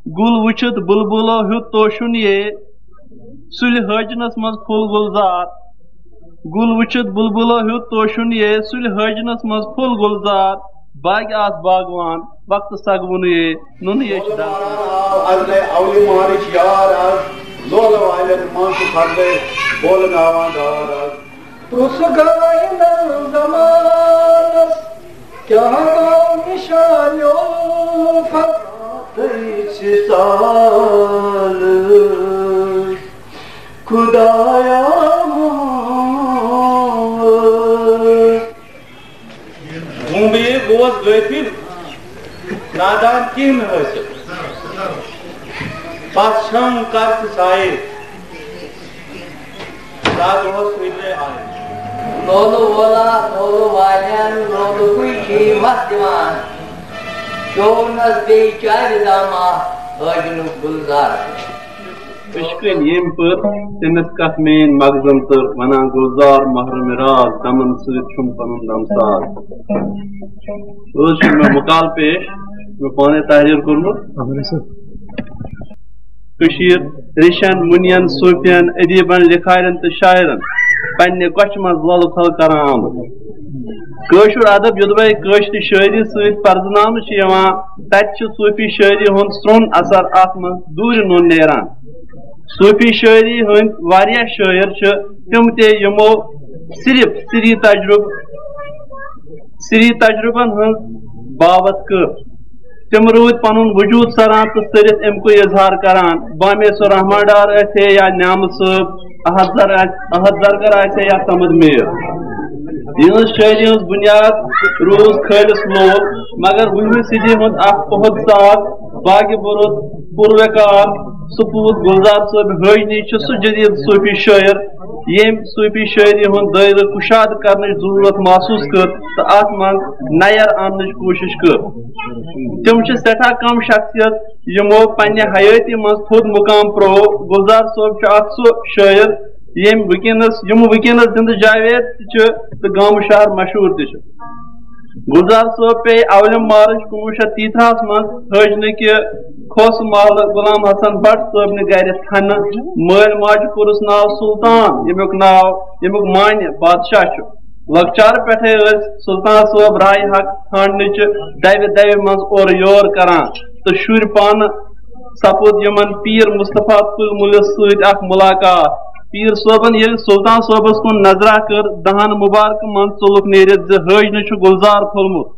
गुल वुचित बुलबुलो हु तोशुन ये सुल हजनस मज फुल गुलजार गुल वुचित बुलबुलो हु तोशुन ये सुल हजनस मज फुल गुलजार बाग आस बागवान वक्त सगवुन ये नुन ये अजले औली मारिश यार आज लोल वाले मांस खरदे बोल गावा गार तुस गायन जमानस क्या निशानो फक साल खुदाया घूमे गोस गफिल नादान किन हस पाछम कर साए रात हो सुइले आए नोलो वाला नोलो वाजन नोलो कोई की मस्तिमान शोनस बेचार दामा हजनु गुलजार इश्कन येम पर तमिस कथ मेन मगजम तर वना गुलजार महर मिराज दमन सत छुम पनुन दमसार रोज में मुकाल पेश मैं पाने तहरीर कर्मुत कशीर रिशन मुनियन सूफियन अदीबन लिखारन तो शायरन पन्ने कछ मज लल थल करान आमत कशुर अदब युदवे कशर शायरी सत पर्जनान तत सूफी शायरी हुंद स्रोन असर अत मज दूर नोन नेरान सूफी शायरी हंद वारिया शायर तिम ते यमो सिर्फ सिरी तजुर्बन हंद बावत कर तिम रूद पनुन वजूद सरान तो सरित अमुक इजहार करान बामे सो रहमान डार आथे या न्याम सब अहद जरगर आथे या समद मेर यह शायरी हंस बुनियाद रोज खालिस लोल मगर वहमी सदी हंद अख बहुत साथ बाग बुरुद पुरवकार सपूत गुलजार सब हजनी सह जदीद सूफी शायर येम सूफी शायरी हंद दायरे कुशाद करने जरूरत महसूस कर तो अत मज नयर आन कोशिश कर तम सठा कम शख्सियत यमो पन्ने हयाती मज थोद मुकाम प्रो गुलजार सोब सो शायर यम वनस जिंद जावेद तो गाम शहर मशहूर त गुलजार सोब पे अवलम मार्च 1930 मज हजन कि खोस महल गुलाम हसन भट्ट सोब ने गर थन मल माज कोरस नाव सुल्तान यमुक मान बादशाह लकचार पे सुल्तान सोब राय हक थान दवि मज और योर करान तो शुर पान सपुद यमन पीर मुस्तफा तुल मुलिस सत मुलाकात पीर सोबन ये सुल्तान सोबस कुन नजरा कर दहन मुबारक मन चलुक नेरित हजन गुलजार फुलमुत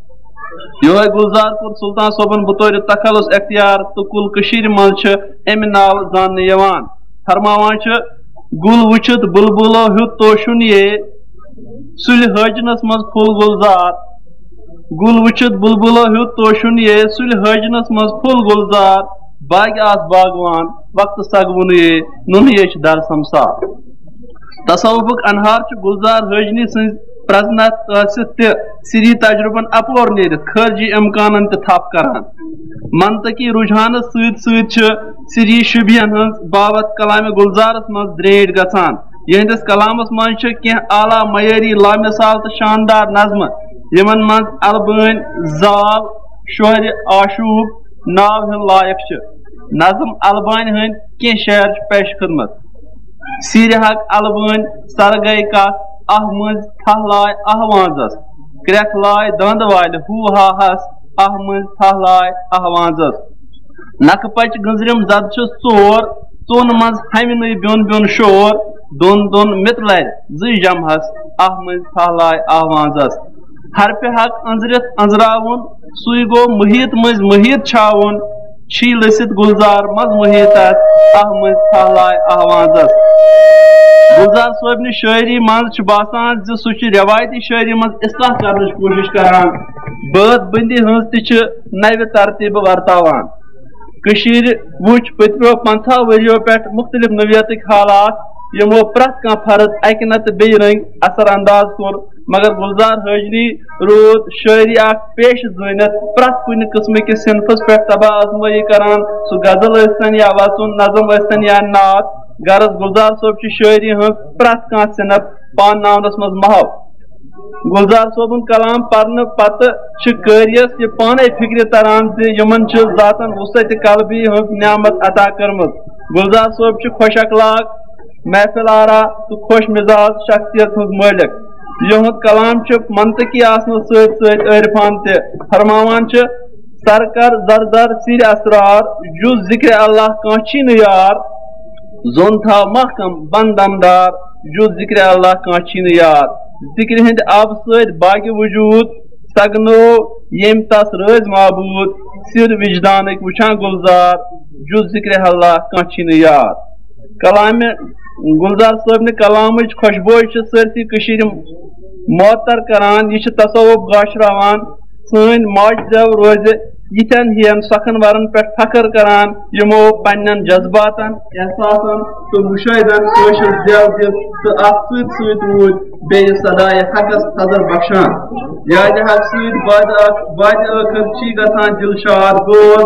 यो गुलजार कोर सुल्तान सोबन बतौर तखलुस अख्तियार तो कुल कशीर मज अमि नाव जानने यवान फरमावान गुल वुचित बुलबुलो हु तोशुन ये सुल हजनस मज फुल गुलजार गुल वुचित बुलबुलो हु तोशुन ये सुल हजनस मज फुल गुलजार बाग आस बागवान वक्त सगवुन ये नुन ये दर समसार तसव्वुक अनहार गुलजार हजनी सज प्रजनत सिरी तजुर्बन अपोर नेरित खर्जी इम्कान थप करान मनतकी रुझान सत सिरी शुबियन हंस बाबत कलाम गुलजारस मज द्रेड गसान यहंदिस कलामस मज आला मयारी लामिसाल तो शानदार नज्म यमन मज अलबन जाल शोहर आशूब नाव हन लायक नज्म अलबान हंद कह शहर पेश खदमत सीर हक अलबान सर गई कत अह मज थह लाय अहवाजस क्रख लाय दंद वाल हू हा हस अह मज थह लाय अहवाजस नक पच गंजरम जद चोर चोन मज हमिन ब्योन ब्योन शोर दोन दोन मित लर जी जमहस अह मज थह लाय अहवाजस हर पे हक अंजरित अंजरावन सुई गो मुहित मज मुहित छावन शी लसित गुलजार मज मुहित अह मज थह लाय अहवाजस गुलजार सोब शायरी मज बासान सह रवायती शायरी मज इस्लाह करने कोशिश करान बात बंदी हज नव तरतीब वर्तावान कशीर वुच पत्रो 50 वरियो पे मुख्तलिफ नवियत हालात यमो प्रत कह फर्द अक नत बे रंग असर अंदाज कोर मगर गुलजार हजनी रोद शायरी पेश जनित प्रत कुन किस्म कि सिनफस पे तबाह आजमाई करान सह गजल सन या वसन नजम सन या नात गरज गुलजार सोब शायरी हज प्रत कह सिनफ पान नावनस मज महव गुलजार सोबन कलाम पढ़ने पत्त कारियस ये पाने फिक्र तरान यमन जातन वसत कलबी हज नियामत अता कर्मत। गुलजार सोब खुश अखलाक महफिल आरा तो खुश मिजाज शख्सियत हज मालिक। यहद कलाम मंतकी आसन सरिफान फरमावान सरकर जरदर सिर असरार जुज जिक्र अल्लाह कांची न यार जोन था महकम बंदमदार जुज जिक्र अल्लाह कांची न यार। जिक्र हिंद आब सद बाकी वजूद सगनो यम तस रज माबूद सिर विजदान वुचान गुलजार जुज जिक्र अल्लाह कांची न यार। कलाम गुलजार साहब ने कलाम खुशबोई सरसी कशीर मोतर करान यह तसव्वुफ गाशरावान सन माज जव रोज यिथन हियन सखन वरन पे फखर करान यमो पन्न जज्बातन एहसासन तो मुशाहिदन कोशिश देव दिल तो अत रूद बे सदाय हकस हजर बख्शान। याद हक बाद आखिर ची गसान दिलशाद बोल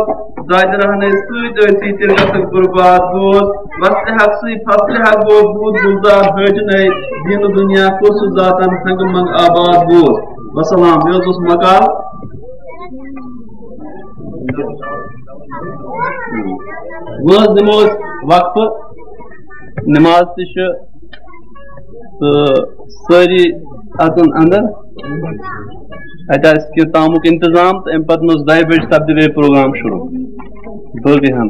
दाद रहने सी तिल गुरबाद बोल वस्त हक सी फसल हक बोल बूद गुलजार हजन दीन दुनिया कुस जातन संग मंग आबाद बोल। वसलाम ये मकाल वह नमाज वक्फ नमाज तो सारी अतन अंदर अत तामुक इंतजाम तो अम पे 2 बजे तब्दील प्रोग्राम शुरू बोल हम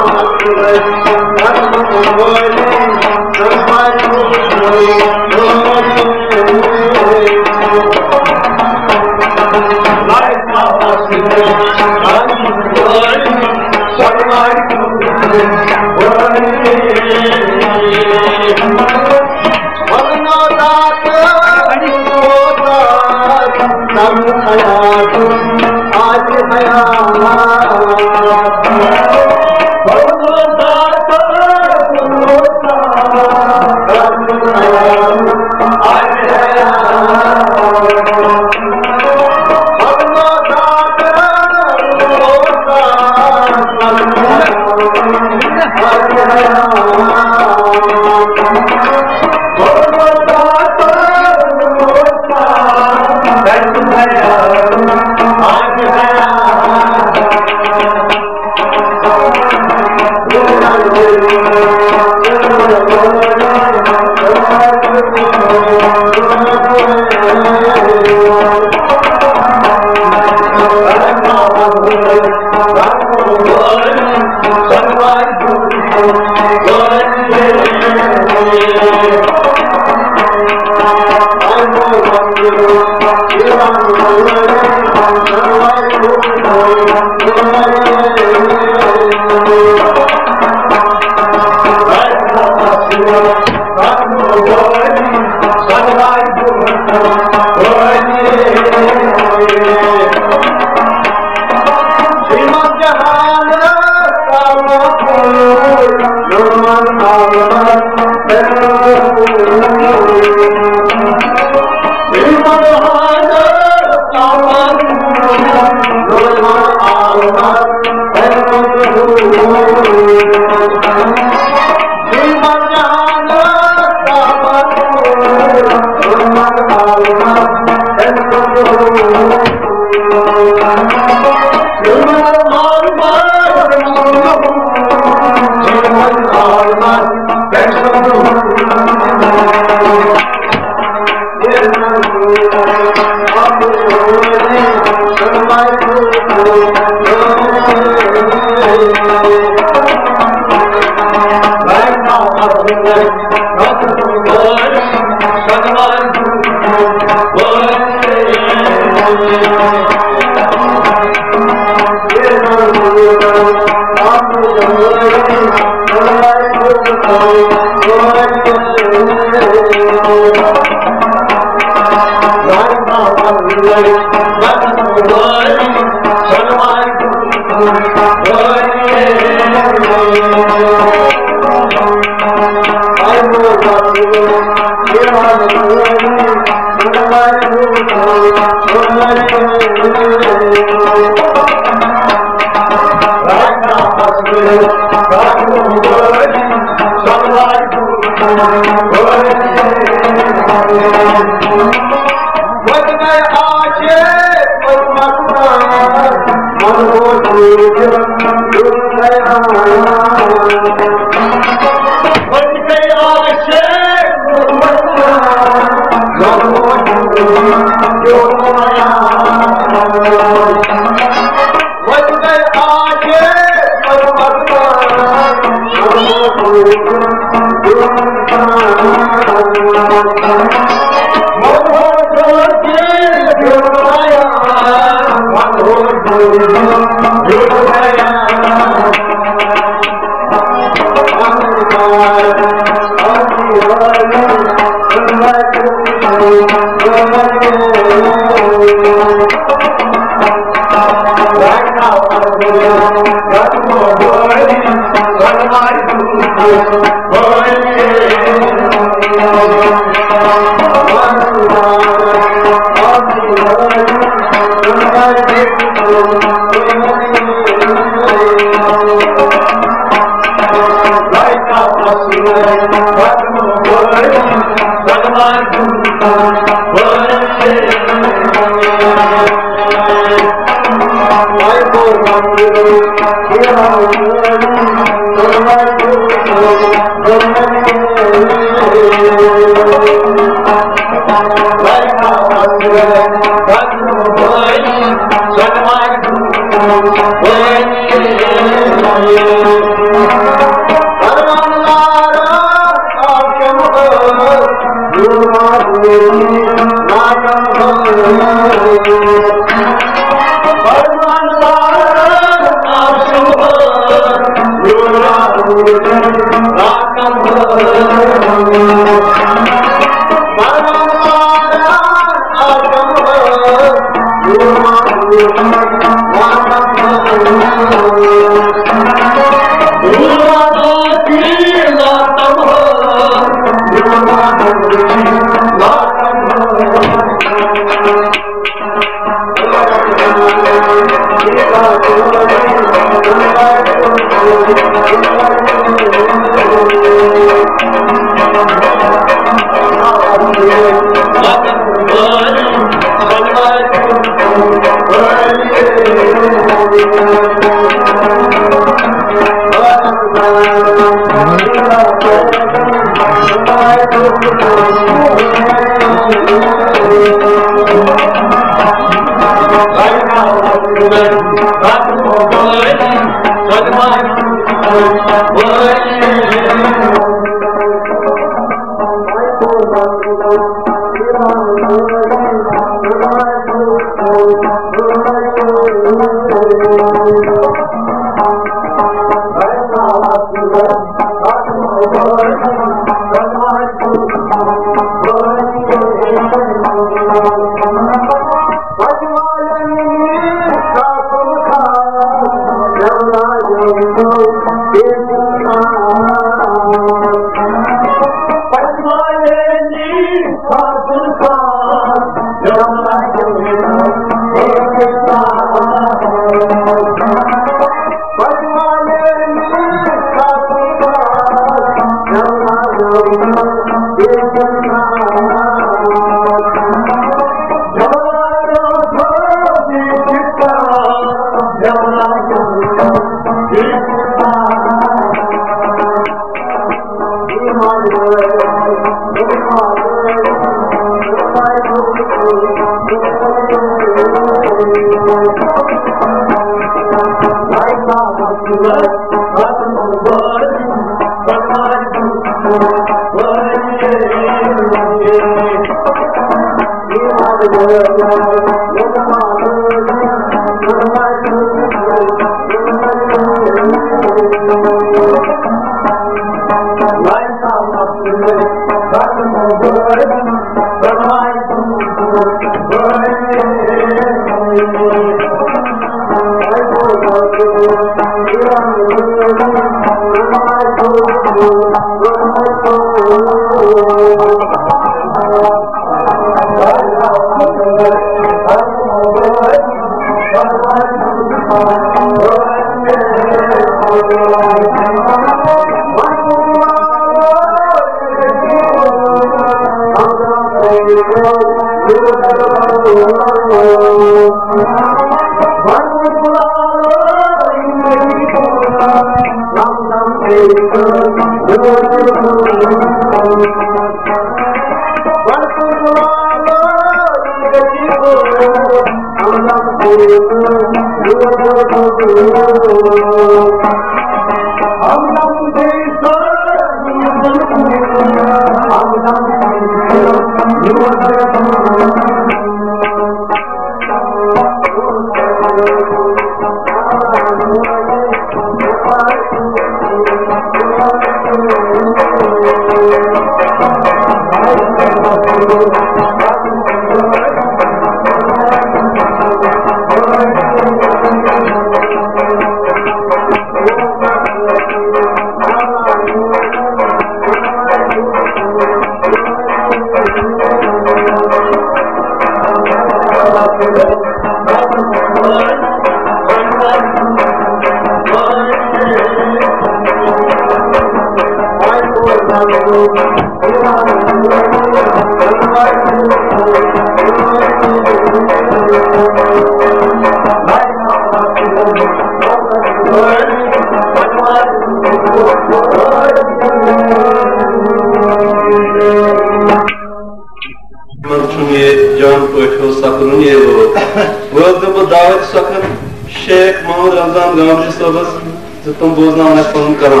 शेख मोहम्मद रमजान गांधी साहब तुम बोजना फोन करा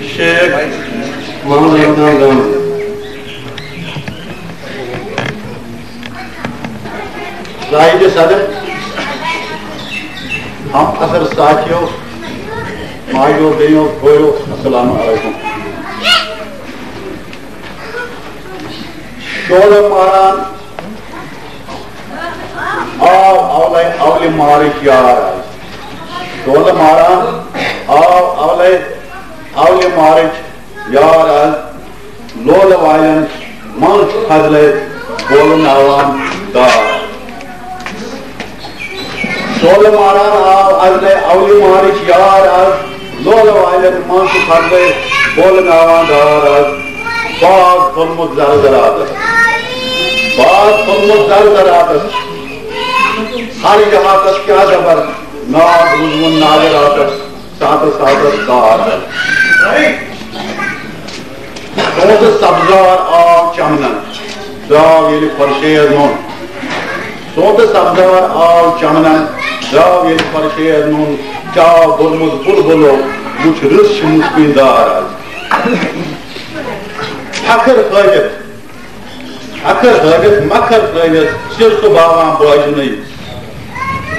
शेख मोहम्मद रमजान गांधी साहिब सदर हम असर साथियों माइयों बहनों भोयों अस्सलाम वालेकुम। शोले मारान आवले मारिश यार शोले मारान आवले मारिश यार लोल वायन मंच फजले बोलन आवाम दार शोले मारान आवले मारिश यार लोल वायन मंच फजले बोलन आवाम दार बाग फुलमुत ज़रज़रात हर जहां क्या जबर नाग रुजमुन नाजरात सात कार तो सब्जार आव चमनन दाव ये फरशेर नून सोत सब्जार आव चमनन दाव ये फरशेर नून चाव बुलमुद बुलबुलो मुझ रुश मुस्किनदार फखर खजत अखर हवित मखर थवित सिर सुबावान बाजन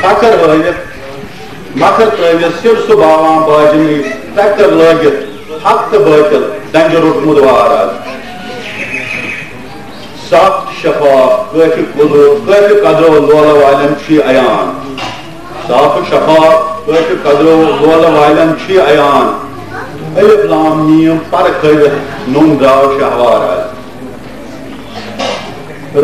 अखर हवित मखर थवित सिर सुबावान बाजन टक्कर लगित हक तो बातिल दंज रोटमुत वार साफ शफाफ काफी कदरो लोल वालन अयान साफ शफाफ काफी कदरो लोल वालन अयान अलिफ लाम मीम पर खवित नून द्राव शहवार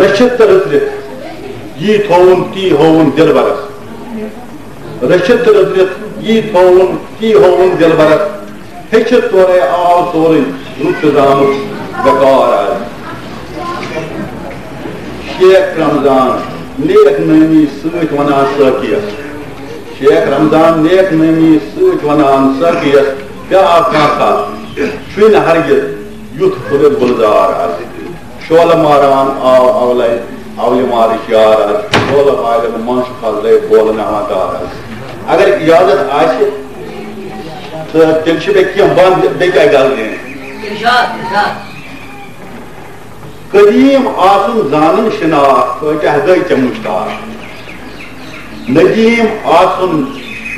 रचित रुद्रित यी थोवन ती होवन दिलबरस रचित रुद्रित यी थोवन ती होवन दिलबरस हेचित तोरे आव तोरे रुत दामुत बेकार शेख रमजान नेक नमी सूत वनान सकियस शेख रमजान नेक नमी सूत वनान सकियस क्या आका छुन हरगिज युथ खुद गुलजार शोल मारान आव अवले अवले मार यार शोल मारन मंश फजले बोलन आदार अगर इजाजत आशे तो तिलश बे क्या बंद बेका गल इरशाद कदीम आसुन जानन शनाख्त क्या गई चे मुश्ताक नदीम आसुन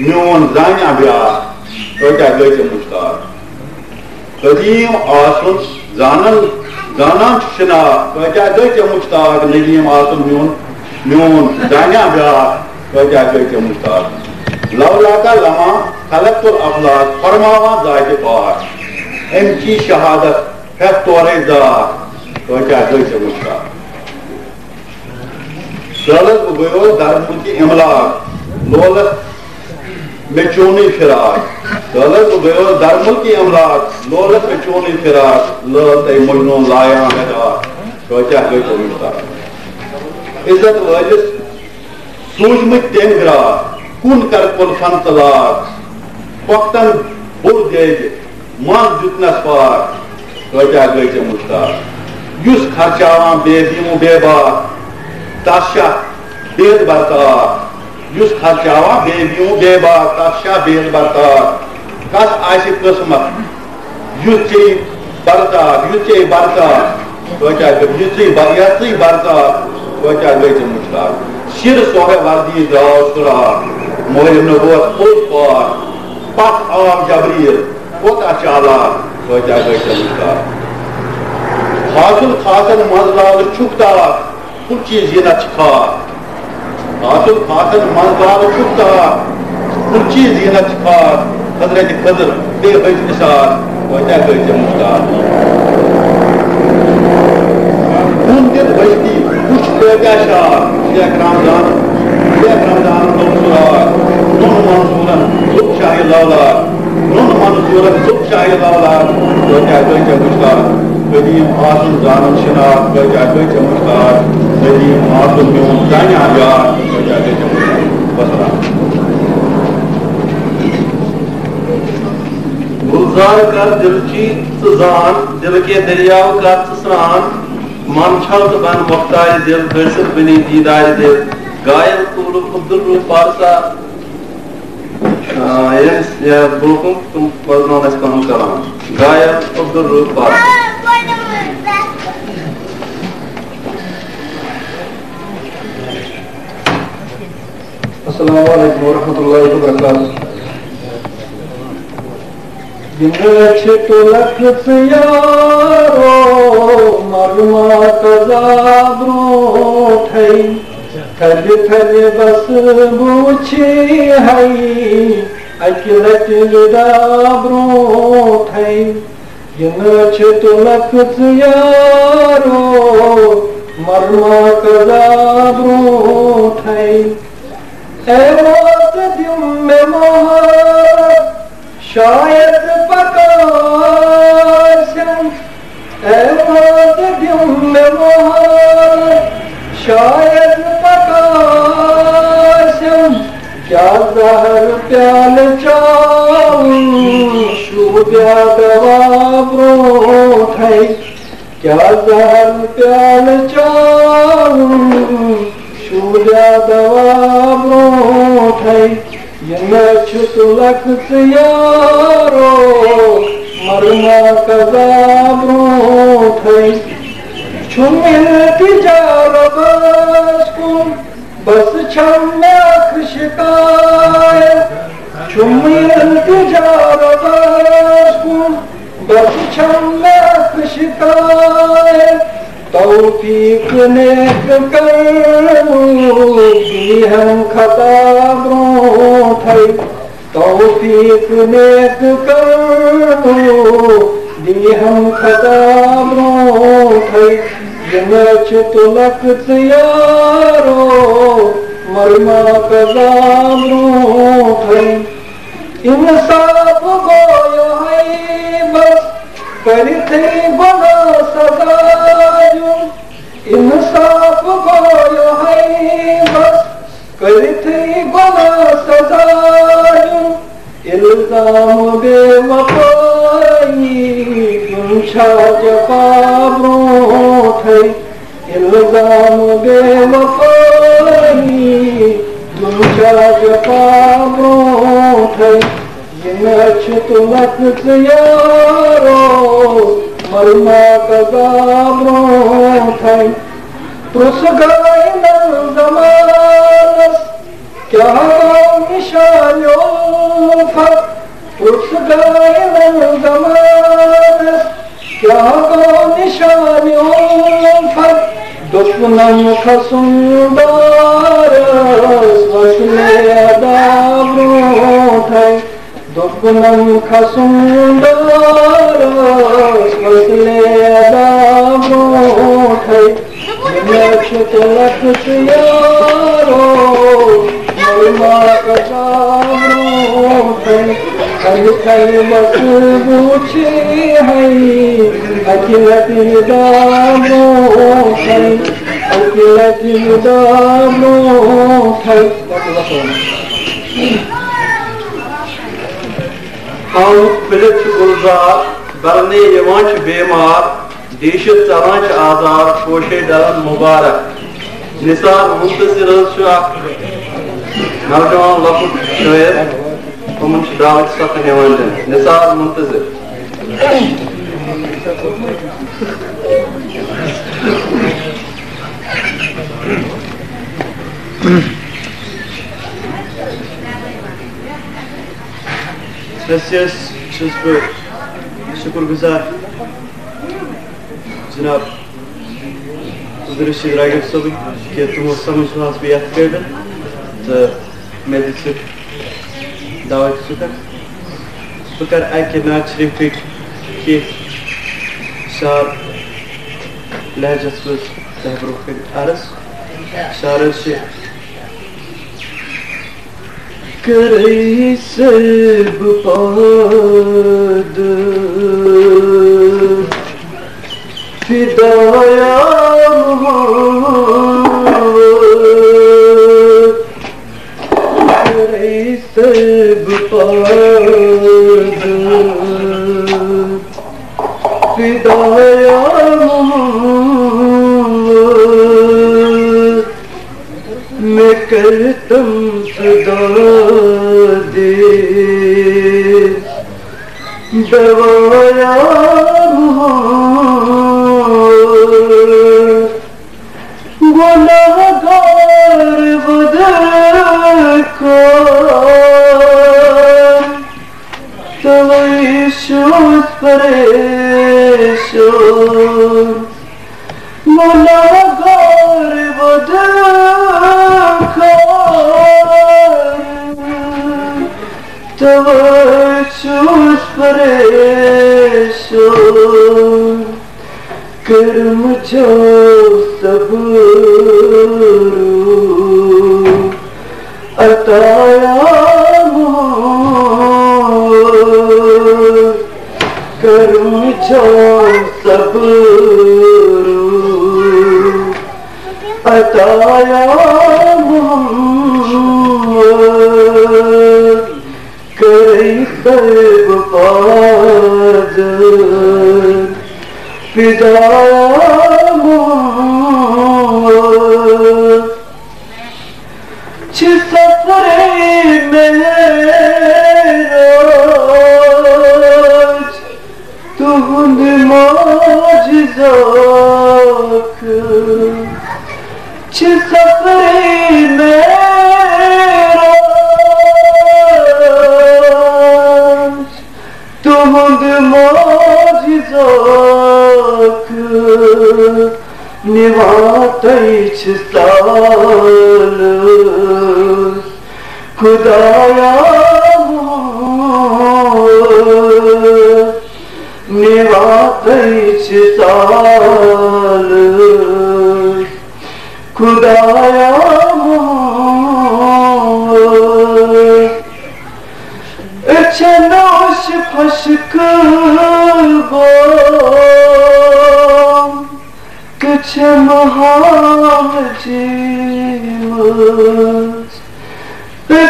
म्योन जाना ब्याह क्या गई चे मुश्ताक कदीम आसुन जानन जानान शनाख्त क्या गई चे मुश्ताक नदीम आसुन म्योन जाना ब्याह क्या गई चे मुश्ताक लौला का लमा खलक़तुल अफलाक फरमावा जात पाक एमची शहादत है तोरे ज़ात तो क्या गई चे मुश्ताक दौलत गयो दरमुल की इमलाक लोलत में चोनी फिराक दौलत गयो दरमुल की इमलाक लोलत में चोनी फिराक लत मजनू लाया मेरा तो क्या गई चे मुश्ताक इज्जत वाजिस सूझमत तेंगरा कुन कर कुलफन तलाक पक्तन बुर देज मान जुतनस पाक तो क्या गई चे मुश्ताक युस खर्चावान बेदीमो बेबाक ताशा बेद बरता युस खर्चावान बेदीमो बेबाक ताशा बेद बरता कस आशि किस्मत युचे बरता तो क्या युचे बरता तो क्या गई चे मुश्ताक शिर सोहे वर्दी दाव सुरा मोह नबूवत खुद पार पथ आम जबरील कोता चाला तो क्या गई चे मुश्ताक हासिल खासन मजलाल छुपता कुछ जीनत खा हासिल खासन मजलाल छुपता कुछ जीनत खा हजरत खजर बेहज निसार वजह गई चे मुश्ताक उन दिन बजती कुछ बेगा शार शेख रमजान मंसूरात नुन मंसूरन सुख शाही लौला नुन मंसूरन सुख शाही लौला वजह गई चे मुश्ताक कदीम आसुन जानन शनाख्त क्या गई चे मुश्ताक कदीम आसुन म्योन जाना यार क्या गई चे मुश्ताक वसलाम गुलजार कर दिल की जान दिल के दरियाव का स्नान मन छल बन मुख्तार दिल हर्षद बनी दीदार दिल गायल कुल अब्दुल रूप पारसा बुलकुम तुम पढ़ना इसका हम करां गायल अब्दुल रूप पारसा अस्सलामु अलैकुम वरहमतुल्लाहि वबरकातुहू तो लख यारो मरुआ कजाब्रो ठई थल थल बस बूछे हई अकिलत डाब्रो ठई तो लख यारो मरुआ कजाब्रो ठई में मोहर शायद पकाशम में मोहर शायद पकाशम क्या जहर प्याल चाऊं शुब्या दवा ब्रोठ है क्या जहर प्याल चाऊं शुब्या दवा ब्रोठ है लख यारो मरमा कजा ब्रोठ Çumil ticarabas kun bas çamyak şikayet. Çumil ticarabas kun bas çamyak şikayet. Tawfiq nek karmu ki hum khata brothai. Tawfiq nek karmu di hum khata brothai. Jannat tulak tiyaro marma kazam brothai. İnsaf goyo hai bas करते बड़ा सजायो इंसाफ गोयो है बस करते बड़ा सजायो इल्जाम बेवफाई गुंछा जवाबो थे इल्जाम बेवफाई गुंछा जवाबो थे Çutulak yaro marma kazabro thay Prusgayna zamanas kya nishan yofat Prusgayna zamanas kya nishan yofat Düşmanım kasumdaras vasle adabro thay Düşmanım kasumdaras vasle adabro thay Jannat tulak tiyaro marma kazabro thay Kal kal bas buchi hai akilat nidabro thay akilat nidabro thay हम पिलित गुलजार बरने यवान बेमार देश चलान आजार कोशे डरन मुबारक निसार मुंतजिर नौजवान लकुट शायर हम दावत सत निसार मुंतजिर शुक्रगुजार जनाब रशीद रागिब साहब कि तुमो समझ बेत कर तो मे दिख दावत सुकर बह कर अक नात शरीफ कि शार लहजस मज तह ब्रो अर्ज शार Kırı serb padı Fidaya Muhammed Kırı serb padı Fidaya Muhammed मैं करतम सदा दे दवाया गुनाहगार बदर को तवैशुस परेशान गुनाहगार बदर तवज्जुस परेशान कर मुझो सब्र अताया कर मुझो सब्र अताया करे सर्ब पाद फिदाया सफरे मेराज तुहुंद मौजिज़ जोख सफरी मेरा तुहद मौज जोख निवातैछ साल खुदाया निवातैछ साल खुदाया चनोश फशक गो कुछ महाजी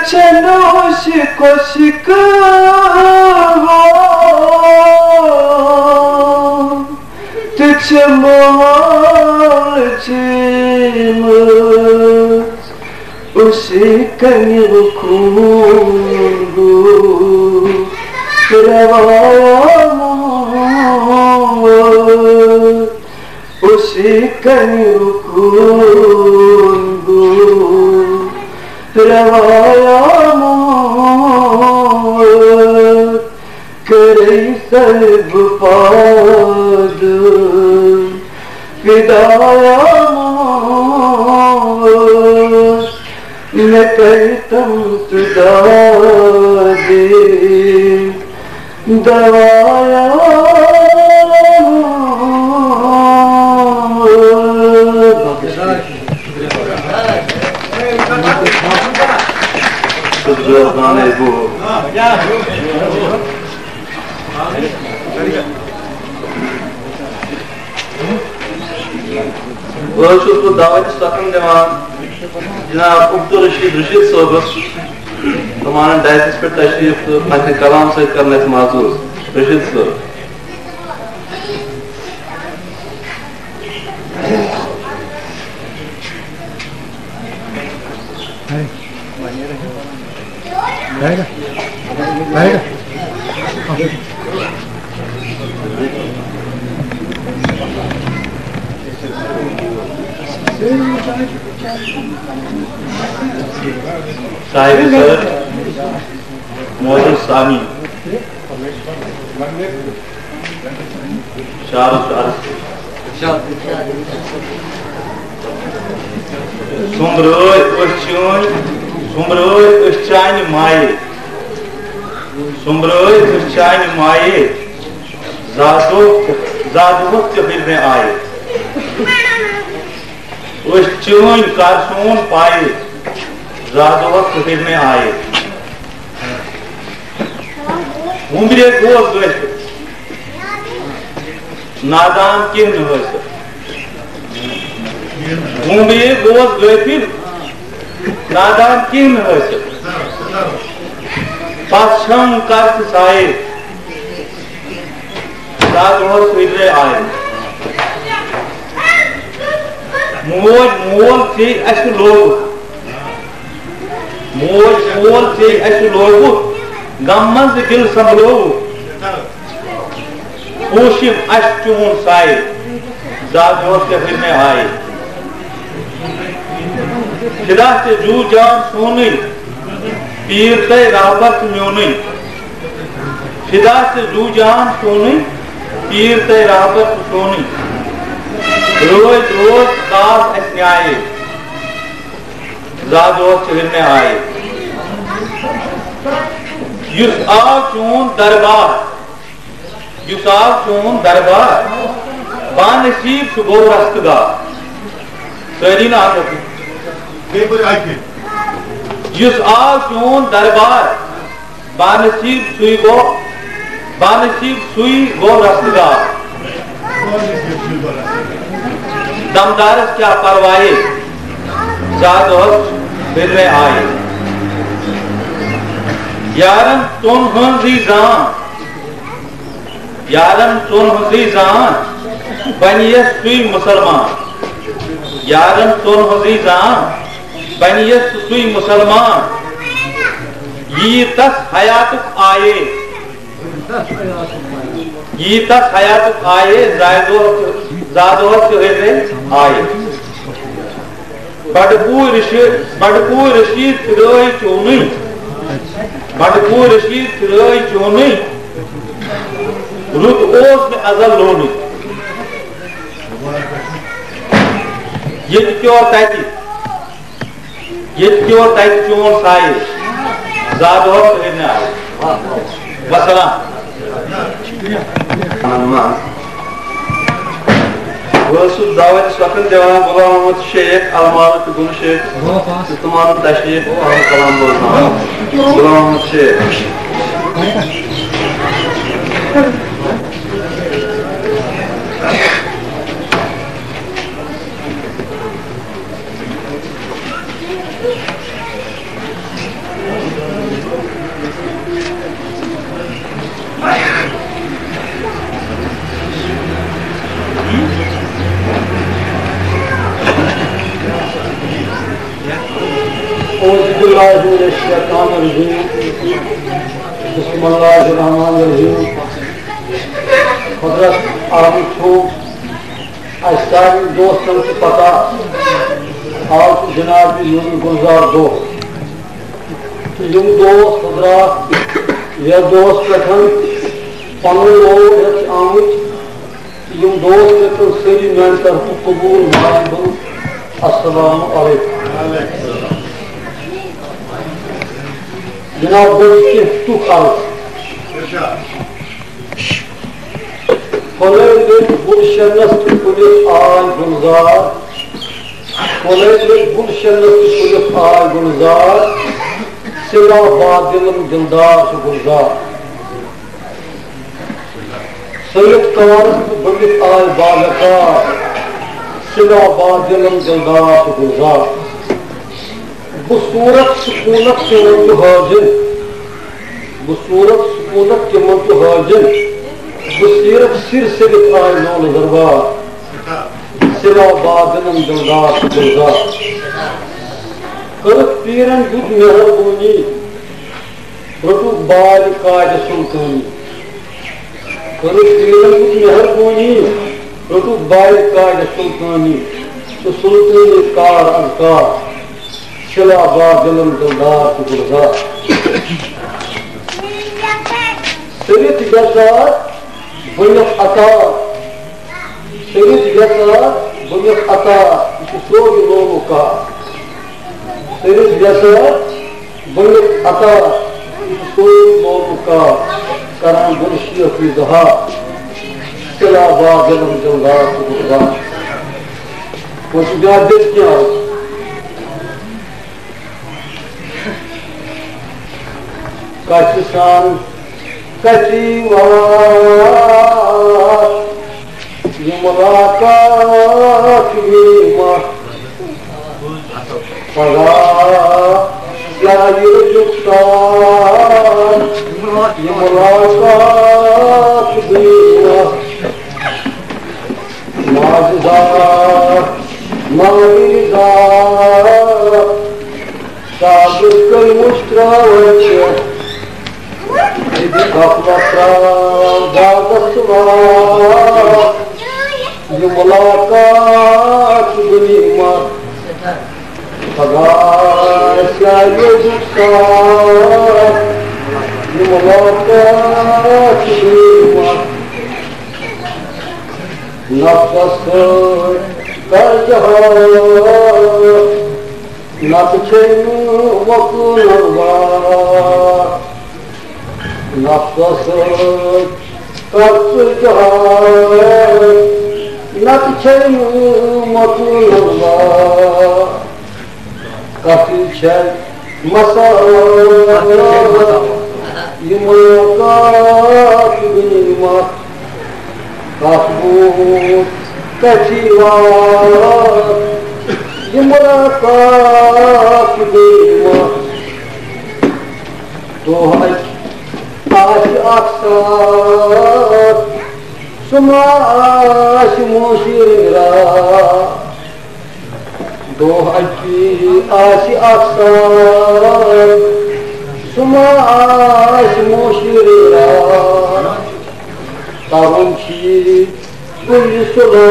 चनोश कोशिक तुझ महाजी उसे कन्या खूंगू रवाया उसे कन्या खूंगू रवाया करे सर्व पाद विदाया मैं करतम तुदा दे दवाया दावत सकम दिवान जनाब अब्दुल रशीद साहब तमाम डायस पे तशरीफ तो अपने कलाम से करने से महसूस रशीद साहब साहिब सर मौजूद सामी चान माये चान माये जादो फिर में आए चून कारसून पाए जादो फिर में आए उम्र गोस नादान कह उम्र गोस गफिर नादान कह पछम कर साए जादो फिर में आए मोल मोल से अस लोग मोल मोल से अस लोग गमन से दिल संभलो खुशिम अस चून साए जादोर के फिर में आए फिदा से जू जान सोनी पीर ते राहबर म्योनी फिदा से जू जान सोनी पीर ते राहबर सोनी रोज रोज काश अस न्याय जादोर फिर में आए युस आव चून दरबार बानसीब सुगो रस्तगार सरी ना युस आव चून दरबार बानसीब सुई गो रस्तगार दमदारस क्या परवाए जादोर फिर में आए यारन तुन हंजी जान बनियस सुई मुसलमान यारन तुन हंजी जान बनियस सुई मुसलमान ये तस हयातुक आए जायदो ज़ादोह चढ़े आए बड़पूर रशीद फिराई चोनी बड़पूर रशीद फिराई चोनी रुत ओस में अजल लोनी ये क्यों तैती चोन साए ज़ादोह चढ़े आए वसलाम दावत वक्त दिवान गुलाम मोहम्मद शेख अलमारुफ गुल शेख तमाम तशरीफ और कलाम बोलना गुलाम मोहम्मद शेख बिस्मिल्लाहिर्रहमानिर्रहीम हज़रत आमिर सारी दोस्तों की पता आज जनाब गुलजार दोस्त यम दोस्त हजरात यह दोस्त पे पन लोग आमुत यम दोस्त पे सरी मेन तरफ कबूल मानबुल अस्सलाम अलैकुम जनाब तु गुलशनस पुलिस आय गुलजार गुलशनस पुलिस आय गुलजार सिला बादिलम दिलदार गुलजार सैयद कवारत बलित आय बालकार सिला बादिलम दिलदार गुलजार बसूरत सुकूनत के हाजिर बसूरत सुकूनत के हाजिर बसीरत सिर से लिखाए नौल दरबार सिला बादनम दिलदार गुलजार करत पीरन युद्ध मेहरबानी रटु बाल काज सुल्तानी करत पीरन युद्ध मेहरबानी रटु बाल काज सुल्तानी तो सुल्तानी कार अनकार सिला बादनम दिलदार गुलजार सरित गजार बुनियत अता सरित गजार बुनियत अता सोई लोगों का सरित गजार बुनियत अता सोई लोगों का करान बुनिया की जहा सिला बादलम दिलदार गुलजार कुछ याद क्या काशिशान कचीवा ये मुलाकात वीमा पगा क्या ये जुक्तान ये मुलाकात वीमा माजदा माविदा साबित कल मुश्तरावच ये मुलाकात दुनिया ये मुलाकात दुनिया नफस कर जहाँ नफसे वकुलवा नफस कत जहाँ नफसे वकुलवा काफी छल मसाला ये मुलाकात दुनिया काफूर कचीवा ये मुलाकात दुनिया तो आज अक्सर सुमाश मुशीरा दो हकी आज अक्सर सुमाश मुशीरा तारुंची कोई सुना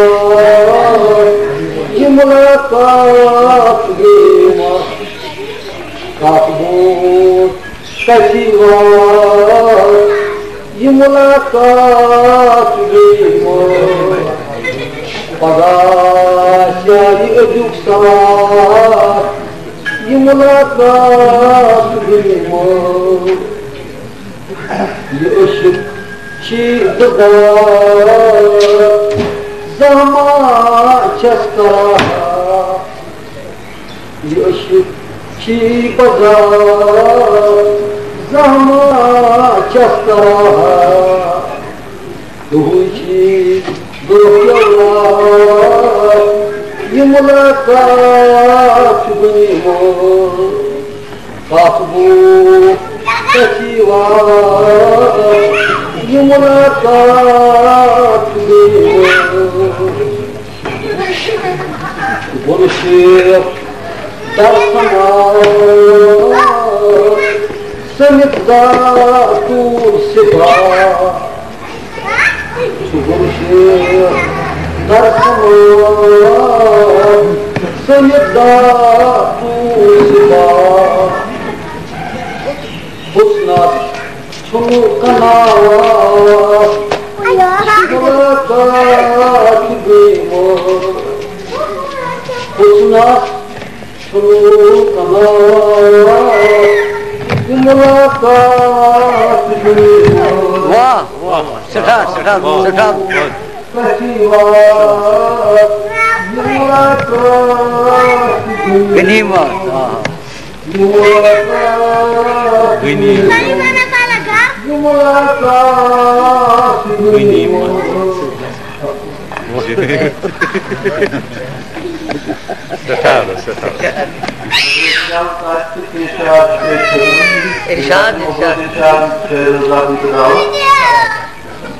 ये मुलाकात गेमा काबूत कशीवा ये मुलाकात गेमा पगाशाई अजुक सवार ये मुलाकात गेमा ये इश्क शीदगा ज़मा चस्का ये इश्क शीदगा ज़मा चस्का तुझी दुनिया ये मुलाकात गेमा काबू कशीवा ये मुलाकात गुलशेर दर्शना समिता तूर सिवा गुलशेर दर्शना समिता तूर सिवा हुस्ना छुनु कनावा मुलाकात गेमा हुस्ना छुनु कनावा मुलाकात गेमा वाह वाह सठा सठा सठा कशीवा मुलाकात गनीमा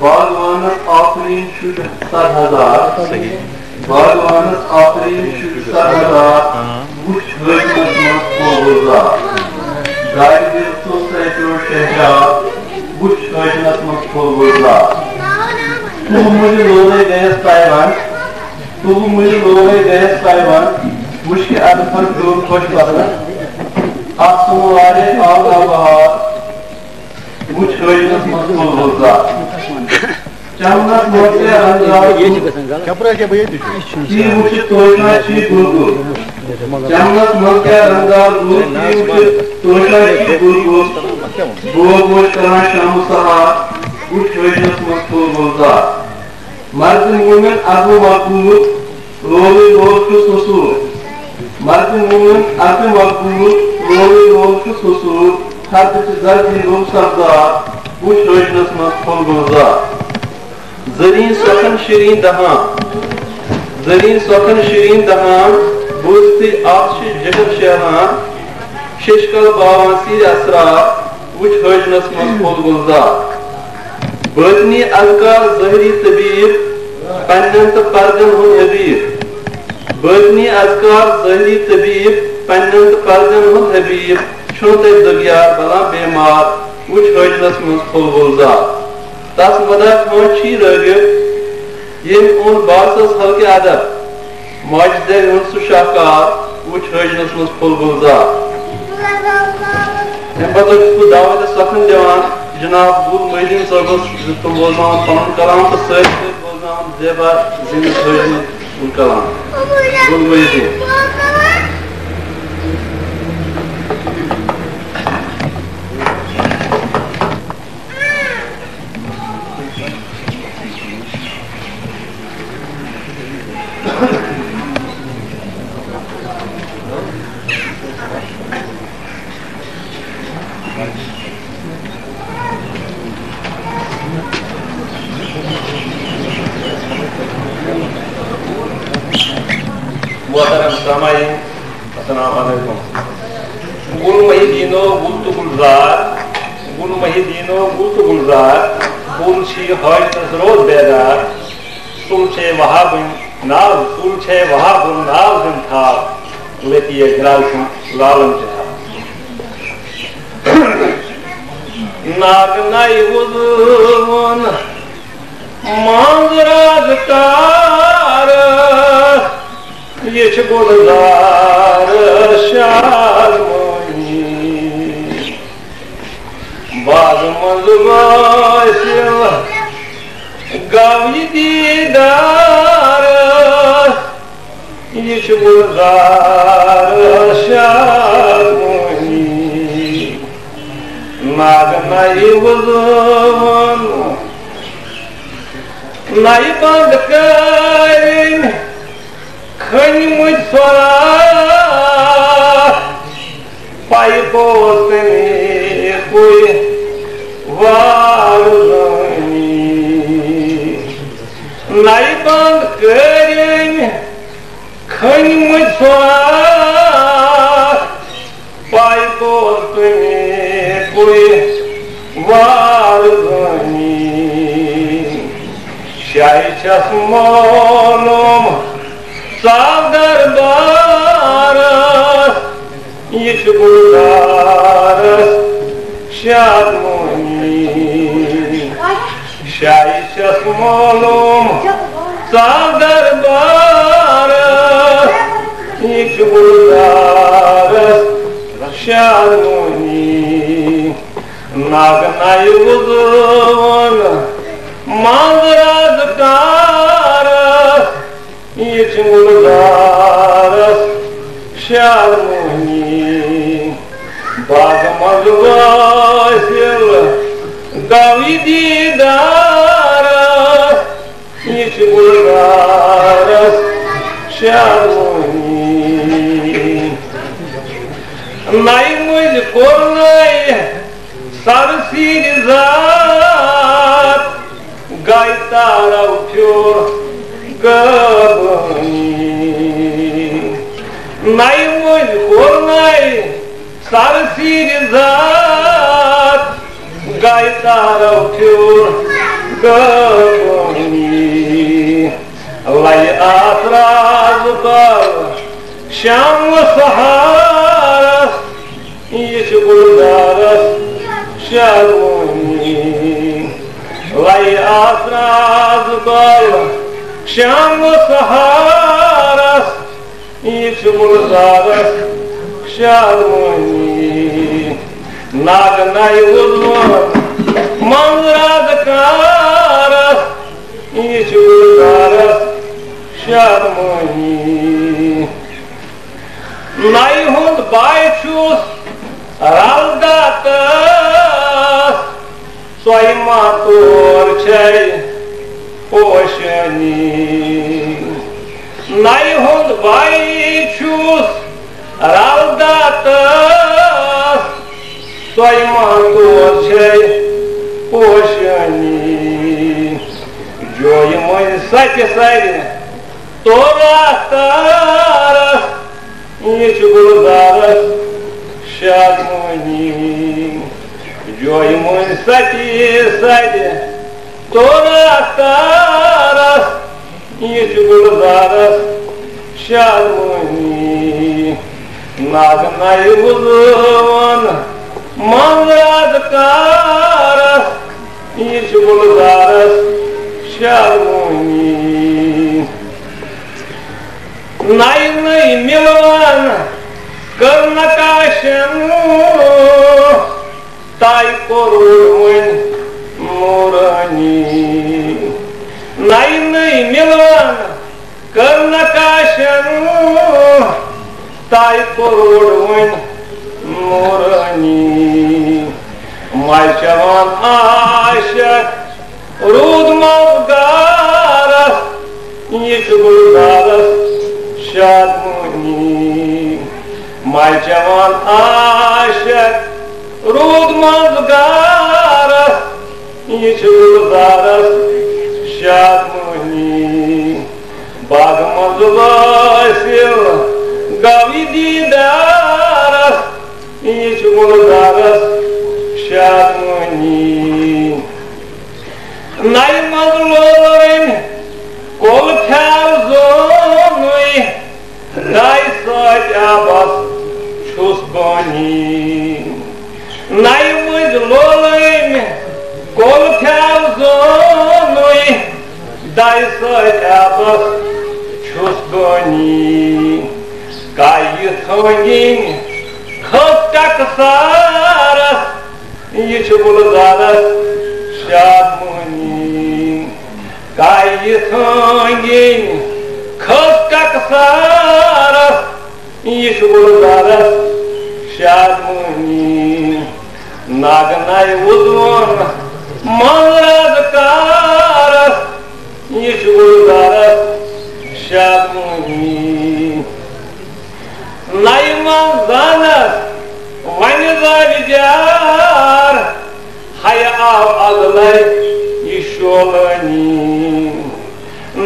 बागवानस आफरीन शुद 7,000 बागवानस आफरीन शुद 7,000 बुश हजमत मस्कोजा गाइड तो सैकड़ों शहजाद बुश हजमत मस्कोजा तू मुझे लोरे गैस पाइवान मुश्किल अदफर दूर खुश बदला आसमारे आगा बहार Bush हजमत मस्कोजा Çamlar ortaya anlar. Kapıra ke bayı düşüyor. Çi uçu toşna çi gurgu. Çamlar ortaya anlar. Çi uçu toşna çi gurgu. Boğ boş kalan şamı saha. Uç hocas mutlu bulda. Mardin mumen abu makbulu. Roli rolku sosu. Mardin mumen abu makbulu. Roli rolku sosu. Hatta zarfi rum sabda. Uç hocas mutlu bulda. Zerrin sokan şirin dahan, buzti akşı jagad şahan, şeşkal bavansi asrar, uç hojnas mazkul gulda. Batni azkar zahri tabir, pannant pargan hun habir. Batni azkar zahri tabir, pannant pargan hun habir. Şote dugyar balan bemar, uç hojnas mazkul gulda. Tas mada konchi rögü, yem on barsız halki adab, majde unsu şahkar, uç hojnasımız pul bulda. Hem bato bu davete sakın devan, Cenab-ı Gul Muhyiddin Sargos zıttım bozman, tanım kalan, sığır bozman, zeba, zimmet hojnasımız pul kalan. Gul Muhyiddin. Muhterem Samayin, Assalamu alaikum. Gul Muhyiddino Gultu Gulzar, Gul Muhyiddino Gultu Gulzar, Gul Şi Haj Nasroz Bedar, Sulçe Vahabın Nazın Thar, Letiye Gralsın Lalım Çeha. Nagnay Uzun manzaratar yeç gulzar şarmani baz manzur gavi didar yeç gulzar şarmani Nagnai uzun Nai band karin Khani muj swara Pai bosne koi varuni Nai band karin Khani muj swara Pai bosne koi varuni Shai chasmanum savdar baras Yeç gulzaras şadmani Shai chasmanum savdar baras Yeç gulzaras şadmani Nagnai uzun manzaratar yeç gulzaras şarmani bagmaz vasil gavi didar yeç gulzaras şarmani nay muj kornay Sarsi zat gaitara uphyo gabani Nai muj kornai sarsi zat gaitara uphyo gabani Lai atraz par sham saharas yeç gulzaras şarmani Lai atraz bal şam saharas yeç gulzaras şarmani Nagnai uzun manzaratar yeç gulzaras şarmani Nai hund baichus Raldatas Soima torcei oșani Nai hund baicius Raldatas Soima torcei oșani Joy măi sate sare Torastaras Yeç gulzaras şadmani Joy măi sate sare Torastaras Yeç gulzaras şadmani Nagnai uzun manzaratar yeç gulzaras şarmani Nai milan karnakashan Tai korun murani Nai milan karnakashan Tai korun murani Malçavan aşık Rudmav garas Yeç gulzaras şadmani Malçavan aşık Rudmav garas Yeç gulzaras şadmani Bagmaz vasil Gavi didaras Yeç gulzaras şadmani Nai mazlumin kol kavzonui Nai saçabas çusbani Nai mazlumin kol kavzonui दाय सैबस छुस बनी काय थंगिन खटक सारस ये गुलजारस शाद मोहनी काय थंगिन खटक सारस ये गुलजारस शाद मोहनी नागनाय उद्वन मनराज कारस ये गुलजारस शाद मोहनी नाइमान जानस वन जार हय आव अगलय ये शोलनी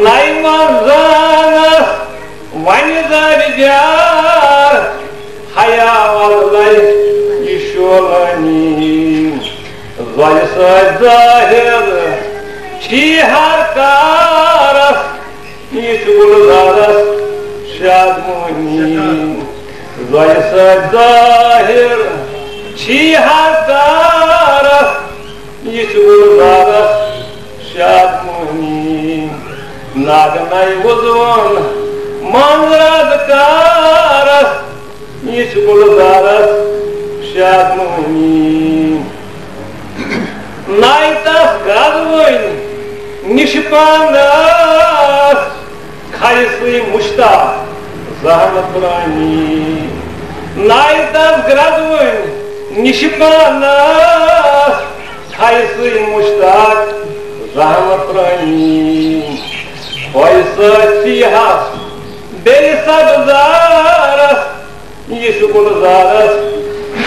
नाइमान जानस वन जार हय आव अगलय ये शोलनी ज़ाय ज़ाहिर हर कारस ये गुलजारस शाद मोहनी ज़ाय ज़ाहिर हर कारस ये गुलजारस शाद मोहनी नागनाय उज़वन मनराज कारस ये गुलजारस शाद मोहनी नाइतस गदवन निशपानस खायसी मुश्ता जहमत रानी नाइतस गदवन निशपानस खायसी मुश्ताक जहमत रानी पैसा बेसब्जारस ये गुलजारस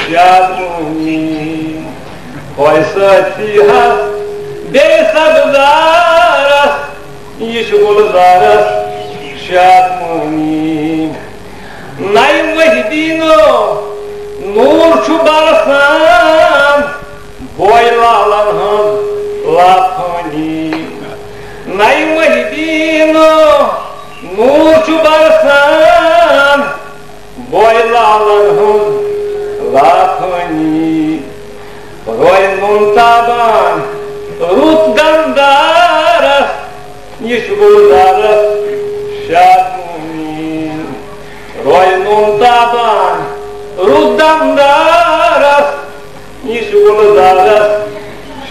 शाद मोहनी पैसा बेसब्जारस ये गुलजारस शाद मोहनी नाई वहीदीनो नूर बरसान बोय लालन हंद लाफनी नाई वहीदीनो नूर बरसान बोय लालन हंद लाफनी रोय मुंताबान रुत गंदारस ये गुलजारस शाद मोहनी रोय मुंताबान रुत गंदारस ये गुलजारस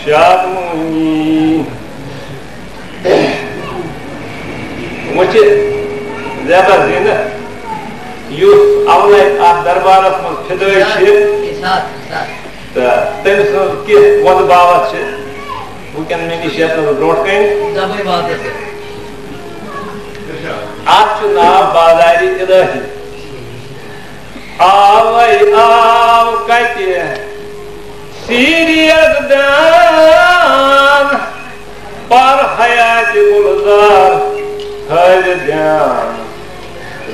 शाद मोहनी मुझे ज्यादा दिन युस अवले आप दरबारस में फिदय तमिस वह बात वुकन मे नश ब्रो कन अत नाव बाजारी इलाही आवै आव कत सीरियत दान पर हयात गुलजार हल ध्यान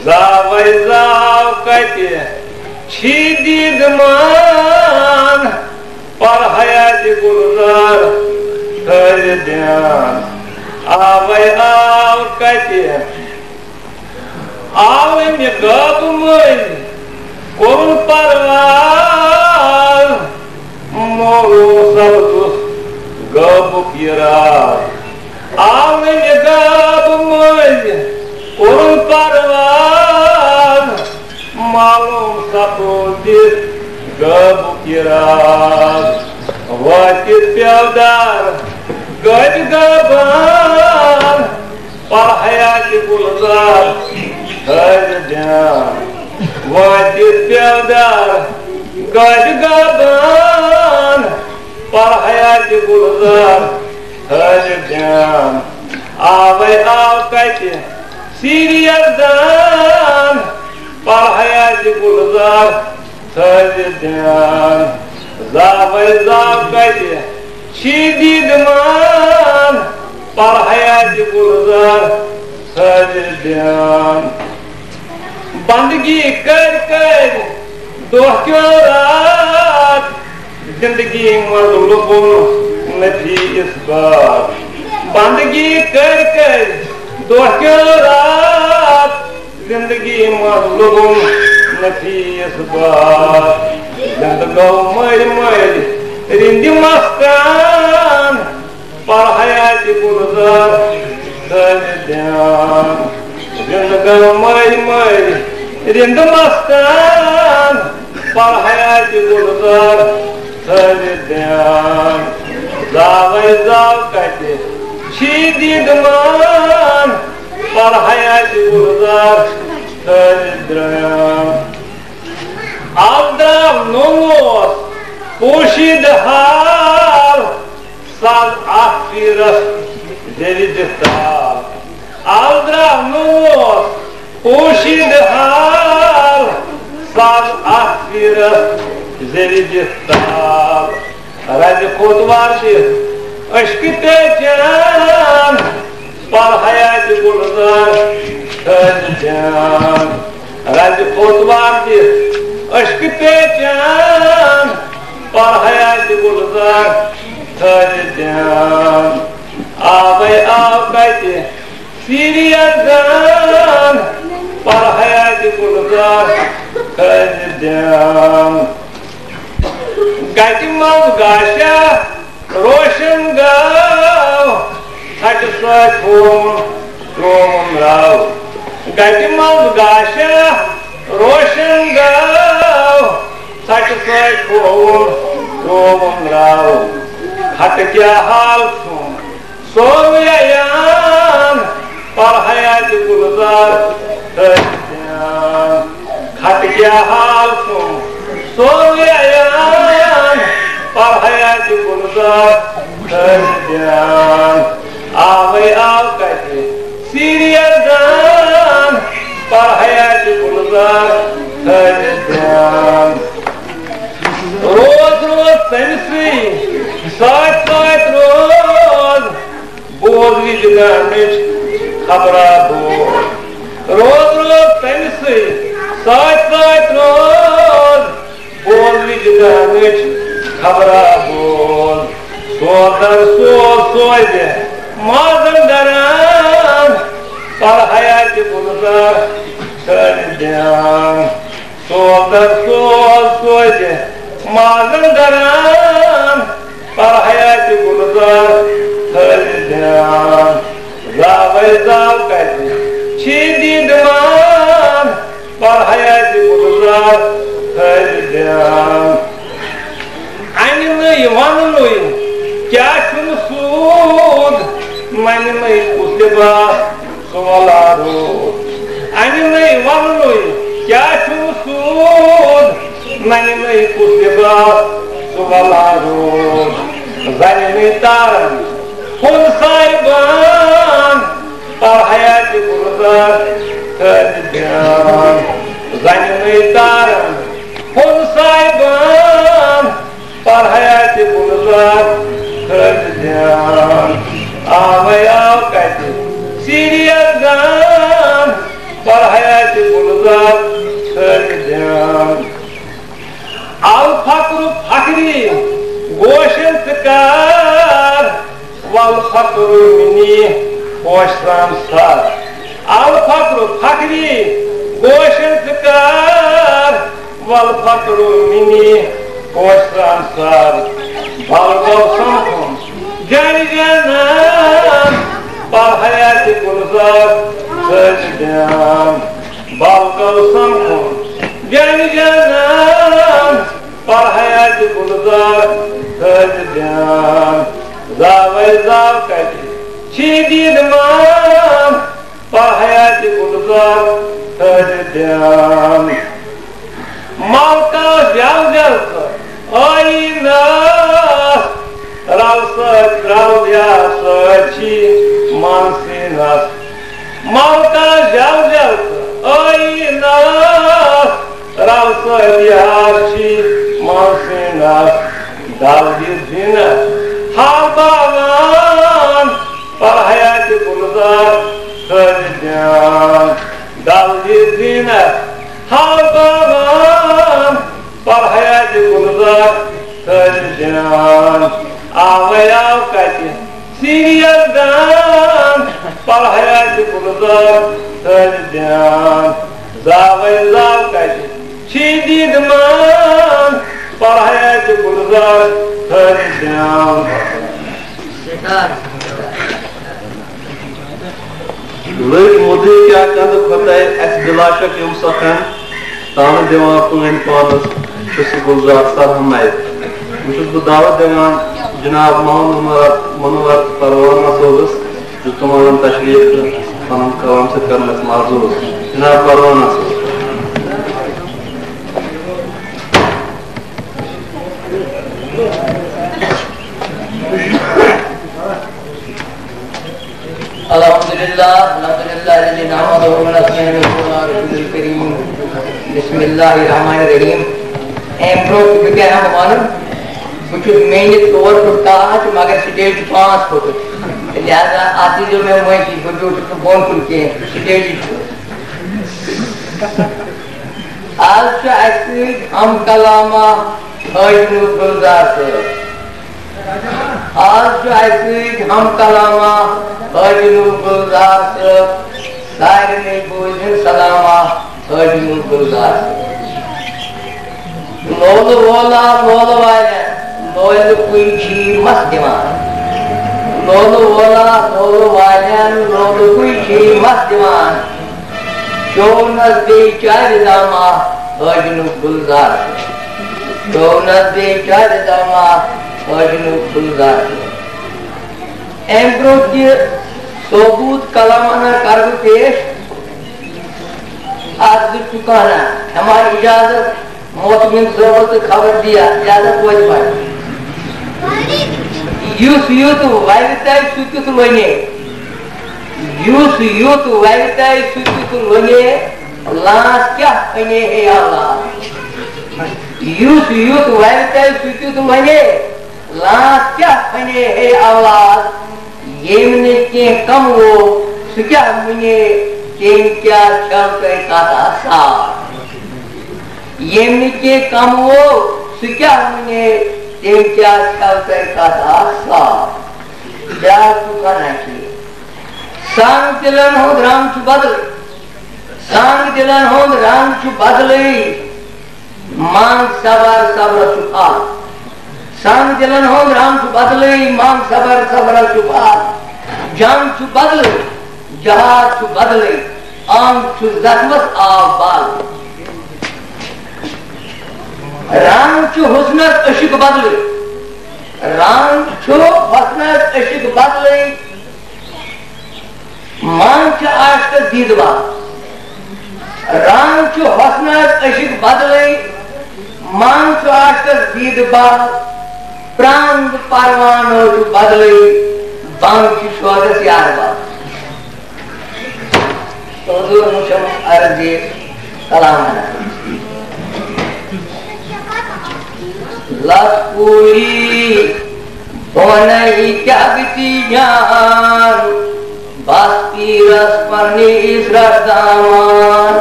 जावै जाव कत दीद मान पर हयात गुलजार हर ध्यान आवै आव कत आव मे गप मल कोन परवार मोरो सबदुस गप किरार आव मे गप मल कोन परवार मालूम सपोदिस गब किरार वातित प्यादार गज गबान पर हयात गुलजार हर ध्यान वातित प्यादार गज गबान पर हयात गुलजार हर ध्यान आवै आव कत सीरियत दान पर हयात गुलजार हर ध्यान जावै जाव कत दीद मान पर हयात गुलजार हर ध्यान बंदगी कर दोह क्यों रात जिंदगी मज लुबुन नथी इस बात बंदगी कर दोह क्यों रात जिंदगी मज लुबुन नथी इस बात जिंदगो मर रिंद मस्तान पर हयात गुलजार Thadyan Ringamai Rindamastan Parhayati Gulzar Thadyan Zavai Zavkati Shididman Parhayati Gulzar Thadyan Avdam Nomos Pushidhar Sad Akhiras Deridistar Avdam Nomos Pushidhar Sad Akhiras Deridistar Razi Khotvardi Aşkı Peçan Parhayati Gulzar Thadyan Razi Khotvardi Aşkı Peçan Parhayati Gulzar Thadyan Ağabey ağabey Siriyadan Parhayati Gulzar Thadyan Gatimaz Gasha Roshan Gav Satisfied Roman Rao Gatimaz Gasha Roshan Gav Satisfied Roman Rao Hatakya Halsum Soyayan Parhayati Gulzar Thadyan Hatakya Halsum Soyayan Parhayati Gulzar Thadyan Ağabey ağabey Siriyadan Parhayati Gulzar Thadyan Roz roz sensi Saat saat roz Boz vicdanış Khabra boz Roz roz sensi Saat saat roz Boz vicdanış Khabra boz Soğudar soğud soğudu Mazındaran Parhayati Gulzar Thadyan Soğudar soğud soğudu Mazındaran Parhayati Gulzar Thadyan Zavai zavkati Chididman Parhayati Gulzar Thadyan Animai vanului Kyaşun sud Manimai kusleba Solarud Animai vanului Kyaşun sud Manimai kusleba Solarud Zanimai taran Hun sayban Parhayati Gulzar Thadyan Zanimai taran Hun sayban Parhayati Gulzar Thadyan Ağabey ağabey Siriyadan Parhayati Gulzar Thadyan Al fakru fakri Goşen tıkar Val fakru mini Hoşram sar Al fakru fakri Goşen tıkar Val fakru mini Hoşram sar Balgav samkum Cani canan Parhayati Gulzar Thadyan Balgav samkum Cani canan Parhayati Gulzar Thadyan Zavai zavkati Chididman Parhayati Gulzar Thadyan Malka jaljalsa Aynas Ravsat Ravyasachi Mansinas Malka jaljalsa Aynas Ravsat Yachi Mansinas Davdizina Halbavan Parhayati Gulzar Thadyan Davdizina Halbavan Parhayati Gulzar Thadyan Ağabey ağabey Siriyadan Parhayati Gulzar Thadyan Zavai zavkati Chididman Parhayati Gulzar Thadyan लग मुझे क्या कंद खोता अस दिलाशक सखन तान दिवान पुन पानस गुलजार सरहमाय बह दावत दिवान जनाब मोहम्मद मनोवर परवाना सोबस जो तमाम तशरीफ पन कलाम से करने माजूर जनाब परवाना सोब अल्हम्दुलिल्लाह बिस्मिल्लाहिर्रहमानिर्रहीम एम्प्रो के हम मालूम कुछ मेहनत तौर पर काज मगर स्टेज 5 फोटो लिहाजा आती जो मैं वही की फोटो तो बोल के स्टेज आज हम कलामा हजनु गुलजार आज हम कलामा हजनु गुलजार सारे ने बोझन सलामा हजनु गुलजार लोल वोला लोल वाले लोल कोई छी मत दीवान लोल वोला लोल वाले लोल कोई छी मत दीवान शोनस बेचार दामा हजनु गुलजार शोनस बेचार दामा हजनु गुलजार एम्प्रो के सबूत कलामाना कर्म पेश आज चुकाना हमारी इजाजत मोतमिन जरूरत खबर दिया इजाजत वही पर यूस यूथ वाइवताई सुकित लोने यूस यूथ वाइवताई सुकित लोने लास क्या अने है अल्लाह यूस यूथ वाइवताई सुकित लोने लास क्या अने है अल्लाह येमने के कम वो सुक्या मुने केम क्या चल के काता सा येमने के कम वो सुक्या मुने केम क्या चल के काता सा क्या सुखाना चाहिए सांग दिलन हो राम चु बदल सांग दिलन हो राम चु बदले मांग सबर सबर चुका सांग दिलन हो राम चु बदले मांग सबर सबर चुका जान चु बदले जहाज चु बदले आम चु जख्मत आबाद राम चु हुस्नत अशिक बदले राम चु हुस्नत अशिक बदले मान च आश्क दीदवा राम चु हुस्नत अशिक बदले मान चु आश्क दीदवा प्रांग परवानो चु बदले बांग की स्वागत यारवा तो दो मुशम अर्जी कलामना लस्कुरी बोनई क्या बिती जान बास्ती रस पन्नी इसरत दामान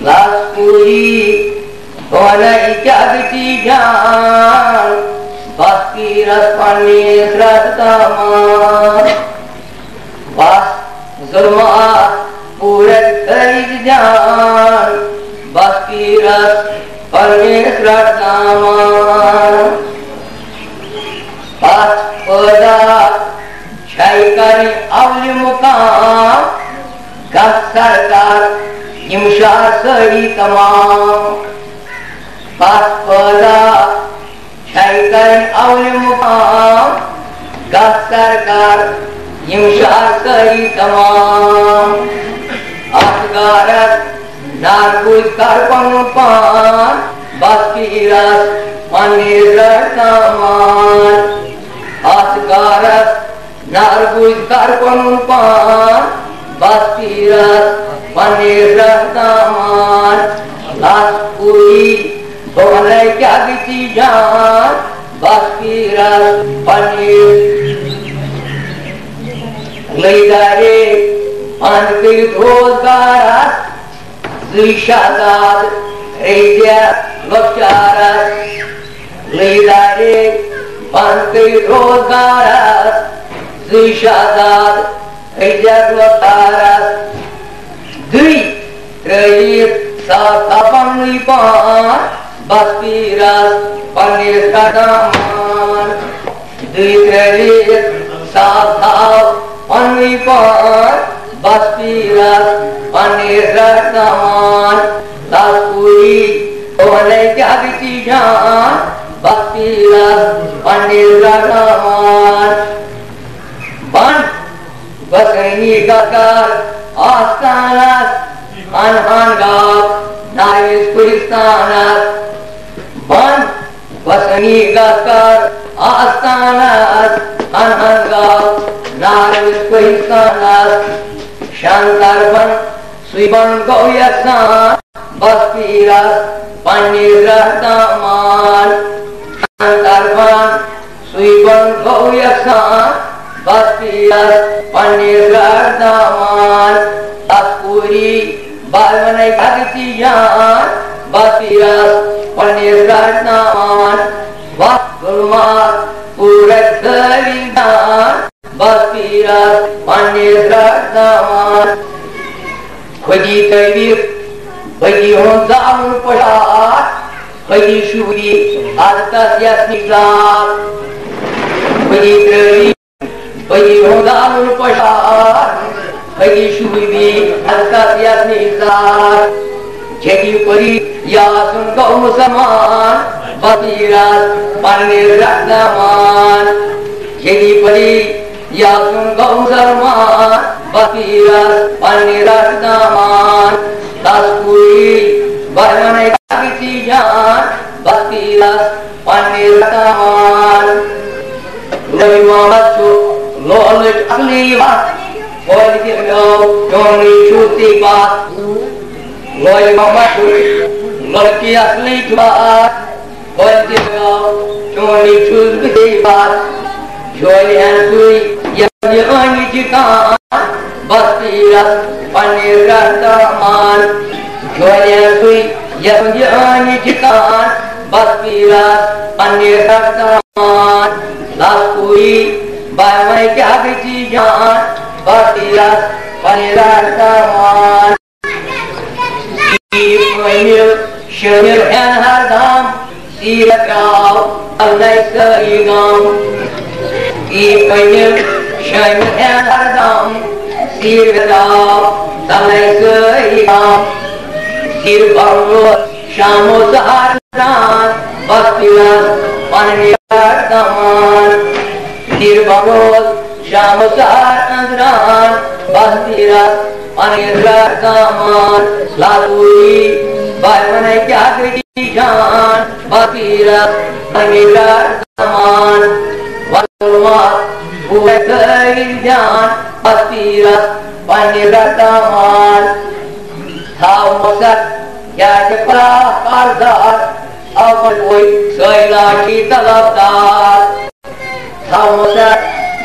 लस्कुरी बोनई क्या बिती जान बास्ती रस पन्नी इसरत दामान बस जुल्मा पूरत खरीद जान बास्ती रस पन्नी इसरत दामान बस पदा छाई करी अवली मुकाम गस सरकार इमशार सही तमाम बस पदा छाई करी अवली मुकाम गस सरकार इमशार सही तमाम असगारत नारगुज कर पान बस की रस पनीर तमान असगारत नारगुज कर पान बस की रस पनीर तमान लस्कुरी बोले क्या बीती जान बस की रस पनीर लैदारे पान के रोजगार जिशादाद रेडिया लोचारस लैदारे पान के रोजगार जिशादाद रेडिया लोचारस दुई त्रेयित सातापन पान बस की रस पनीर दामान दुई त्रेयित साथा पन्नी पान Baspiras Panirataman Laskuri Oleh Jagitijan Baspiras Panirataman Ban Basani Gakar Astanas Anhangab Naris Kuristanas Ban Basani Gakar Astanas Anhangab Naris Kuristanas Shankarban Swiban Goyasan Baspiras Panirataman Shankarban Swiban Goyasan Baspiras Panirataman Laskuri Balmanai Kagitijan Baspiras Panirataman Vakulmat Purat Kalidan Baspiras Panirataman Khwaji Kabir Khwaji Honzamun Pashat Khwaji Shuri Artas Yasnizar Khwaji Kravi Khwaji Honzamun Pashat Khwaji Shuri Artas Yasnizar Jadi Puri Yasun Kaum Saman Baspiras Panirataman Jadi Puri Yasun Kaum Saman Baspiras Panirataman Laskuri Balmanai Kagitijan Baspiras Panirataman Nabi Muhammad Lolek Aliwa Politik Joni Cutibat Nabi Muhammad Lolek Aliwa Politik Joni Cutibat Joni Ansui Yang Jikan Baspiras Panirataman Joni Ansui Yang Jikan Baspiras Panirataman Laskuri Balmanai Kagitijan Baspiras Panirataman Iqmil Syamil and Hardam Sirakau Alai Saigam Iqmil Syamil and Hardam Sirakau Alai Saigam Sirbarul Syamu Sahardan Baspiras Panirataman Sirbarul Syamu Sahardan Baspiras Panirataman Laskuri Balmanai Kagitijan Baspiras Panirataman Vakulmat Purat Kalidan Baspiras Panirataman Thaumosat Yajapra Kardar Awan Oi Sailaki Talabdar Thaumosat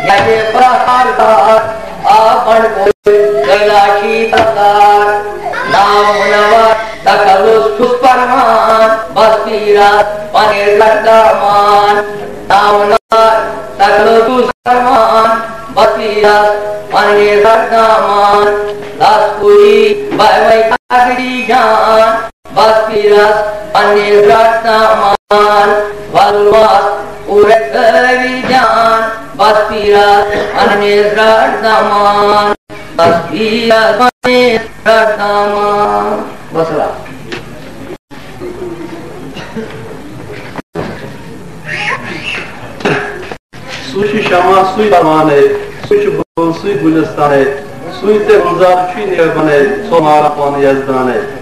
Yajapra Kardar Awan Oi Sailaki Talabdar Namunawat Takalus Pusparman Baspiras Panirataman Namunawat Takalus Pusparman Baspiras Panirataman Laskuri Balmanai Kagitijan Baspiras Panirataman Vakulmat Purat Kalidan Baspiras Panirataman Baspiras Panirataman Wassalam. Sushi Shama Sui Damane Sushi Bol Sui Gulistane Sui Te Gulzar Chui Nirbane Somara Pan Yazdane